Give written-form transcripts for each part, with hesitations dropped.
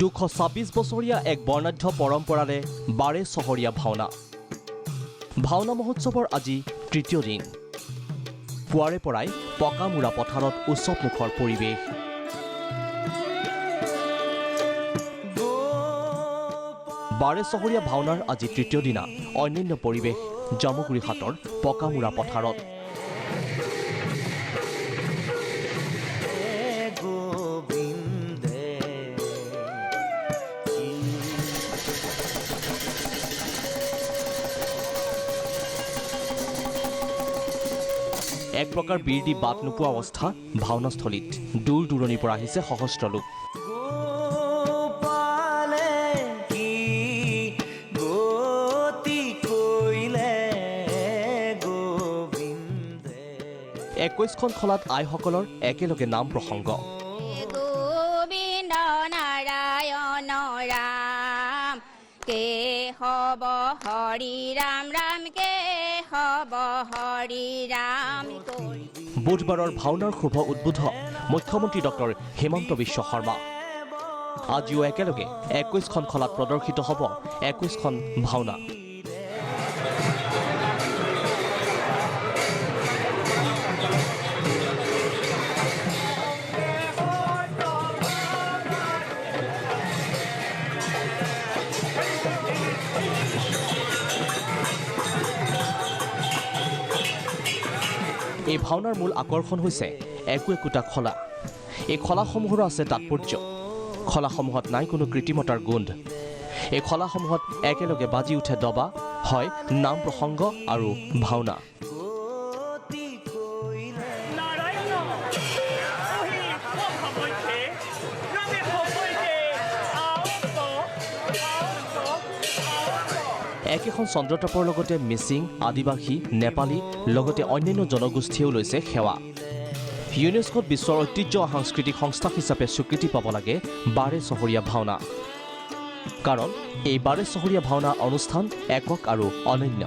226 বছৰীয়া এক বৰ্ণাঢ্য পৰম্পৰাৰে বাৰে চহৰীয়া ভাওনা। ভাওনা মহোৎসৱৰ আজি তৃতীয় দিন। পুৱাৰে পৰাই পকামুৰা পথাৰত উৎসৱমুখৰ পৰিৱেশ। বাৰে চহৰীয়া ভাওনাৰ আজি তৃতীয় দিনা অন্যান্য পৰিৱেশ জামুগুৰি হাটৰ পকামুৰা পথাৰত। এক প্ৰকাৰ বীৰ দি বাট নোপোৱা অৱস্থা ভাওনাস্থলীত। দূৰ দূৰণিৰ পৰা আহিছে সহস্ৰ লোক। একৈশখন খলাত আইসকলৰ একেলগে নাম প্ৰসংগ। গোবিন্দ নাৰায়ণ ৰাম কে হব হৰি ৰাম ৰাম কে হব হৰি ৰাম। বুধবাৰৰ ভাওনাৰ শুভ উদ্বোধক মুখ্যমন্ত্ৰী ডক্টৰ হিমন্ত বিশ্ব শৰ্মা। আজিও একেলগে 21খন খলাত প্ৰদৰ্শিত হ'ব 21খন ভাওনা। এই ভাওনাৰ মূল আকৰ্ষণ হৈছে একোটা খলা। এই খলাসমূহৰো আছে তাৎপৰ্য। খলাসমূহত নাই কোনো কৃত্ৰিমতাৰ গোন্ধ। এই খলাসমূহত একেলগে বাজি উঠে দবা, হয় নাম প্ৰসংগ আৰু ভাওনা। একেখন চন্দ্ৰতাপৰ লগতে মিচিং, আদিবাসী, নেপালী লগতে অন্যান্য জনগোষ্ঠীয়েও লৈছে সেৱা। ইউনেস্কোত বিশ্বৰ ঐতিহ্য সাংস্কৃতিক সংস্থা হিচাপে স্বীকৃতি পাব লাগে বাৰে চহৰীয়া ভাওনা। কাৰণ এই বাৰে চহৰীয়া ভাওনা অনুষ্ঠান একক আৰু অনন্য।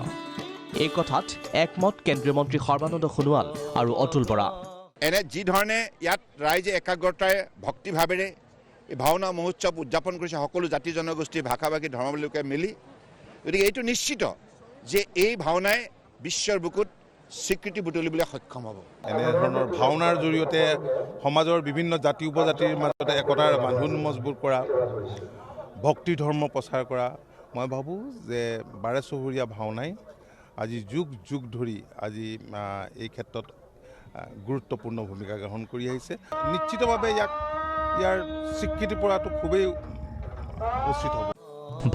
এই কথাত একমত কেন্দ্ৰীয় মন্ত্ৰী সৰ্বানন্দ সোণোৱাল আৰু অতুল বৰা। এনে যি ধৰণে ইয়াত ৰাইজে একাগ্ৰতাৰে ভক্তিভাৱেৰে এই ভাওনা মহোৎসৱ উদযাপন কৰিছে, সকলো জাতি জনগোষ্ঠী ভাষা ভাষী ধৰ্মাৱলম্বীলোকে মিলি, গতিকে এইটো নিশ্চিত যে এই ভাওনাই বিশ্বৰ বুকুত স্বীকৃতি বুটলিবলৈ সক্ষম হ'ব। এনেধৰণৰ ভাওনাৰ জৰিয়তে সমাজৰ বিভিন্ন জাতি উপজাতিৰ মাজতে একতাৰ বান্ধোন মজবুত কৰা, ভক্তি ধৰ্ম প্ৰচাৰ কৰা। মই ভাবোঁ যে বাৰে চহৰীয়া ভাওনাই আজি যুগ যুগ ধৰি আজি এই ক্ষেত্ৰত গুৰুত্বপূৰ্ণ ভূমিকা গ্ৰহণ কৰি আহিছে। নিশ্চিতভাৱে ইয়াৰ স্বীকৃতি পোৱাটো খুবেই উচিত হ'ব।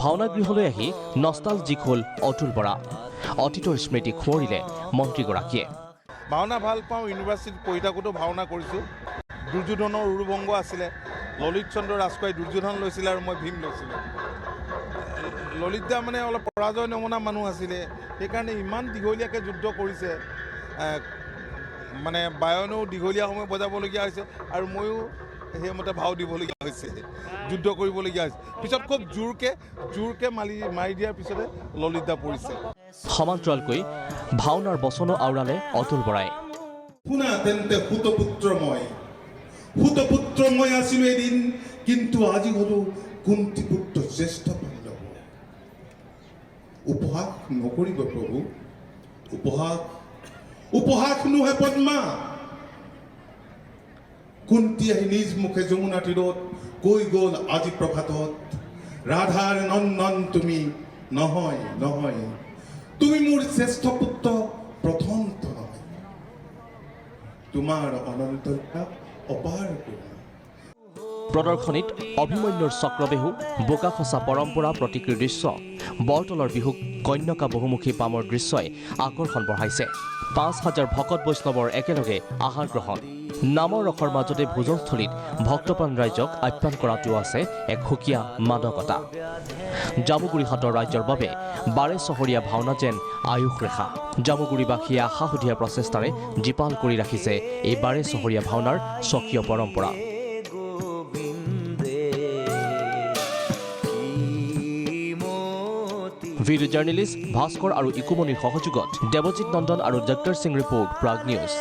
ভাওনা গৃহলৈ আহি নষ্টালজিক হ'ল অতুল বৰা। অতীতৰ স্মৃতি সোঁৱৰিলে মন্ত্ৰীগৰাকীয়ে। ভাওনা ভাল পাওঁ, ইউনিভাৰ্চিটিত পঢ়ি থাকোঁতেও ভাওনা কৰিছোঁ। দুৰ্যোধনৰ উৰুভংগ আছিলে, ললিত চন্দ্ৰ ৰাজখোৱাই দুৰ্যোধন লৈছিলে আৰু মই ভীম লৈছিলোঁ। ললিত দা মানে অলপ পৰাজয় নমনা মানুহ আছিলে, সেইকাৰণে ইমান দীঘলীয়াকৈ যুদ্ধ কৰিছে। মানে বায়নেও দীঘলীয়া সময় বজাবলগীয়া হৈছে আৰু ময়ো সেইমতে ভাও দিবলগীয়া হৈছে, যুদ্ধ কৰিবলগীয়া হৈছে। পিছত খুব জোৰকে মাৰি দিয়াৰ পিছতে ললিত দা পৰিছে। সমান্তৰালকৈ ভাওনাৰ বচনো আওৰালে অতুল বৰাই। শুনা তেন্তে সুতপুত্ৰময় আছিলো এদিন, কিন্তু আজি হলো কুন্তীপুত্ৰ জ্যেষ্ঠ পাণ্ডৱ। উপহাস নকৰিব প্ৰভু, উপহাস নোহে পদ্মা। কুন্তি আহি নিজ মুখে যমুনা তীৰত কৈ গ'ল আজি প্ৰভাতত, ৰাধাৰ নন্দন তুমি নহয়, তুমি মোৰ শ্ৰেষ্ঠ পুত্ৰ প্ৰথমত নহয়, তোমাৰ অনন্ত অপাৰ কৰোণা। প্ৰদৰ্শনীত অভিমন্যুৰ চক্ৰবেহু, বোকাখচা পৰম্পৰা প্ৰতীকীৰ দৃশ্য, বৰতলৰ বিহুক কন্যকা বহুমুখী পামৰ দৃশ্যই আকৰ্ষণ বঢ়াইছে। ৫,০০০ ভকত বৈষ্ণৱৰ একেলগে আহাৰ গ্ৰহণ। নামৰ ৰসৰ মাজতে ভোজনস্থলীত ভক্তপ্ৰাণ ৰাইজক আপ্যায়ন কৰাটো আছে এক সুকীয়া মাদকতা। জামুগুৰি হাটৰ ৰাইজৰ বাবে বাৰে চহৰীয়া ভাওনা যেন আয়ুস ৰেখা। জামুগুৰিবাসীয়ে আশা সুধিয়া প্ৰচেষ্টাৰে জীপাল কৰি ৰাখিছে এই বাৰে চহৰীয়া ভাওনাৰ স্বকীয় পৰম্পৰা। ভিডিঅ' জাৰ্নেলিষ্ট ভাস্কৰ আৰু ইকুমনিৰ সহযোগত দেৱজিৎ নন্দন আৰু doctor Singh report, Prag news.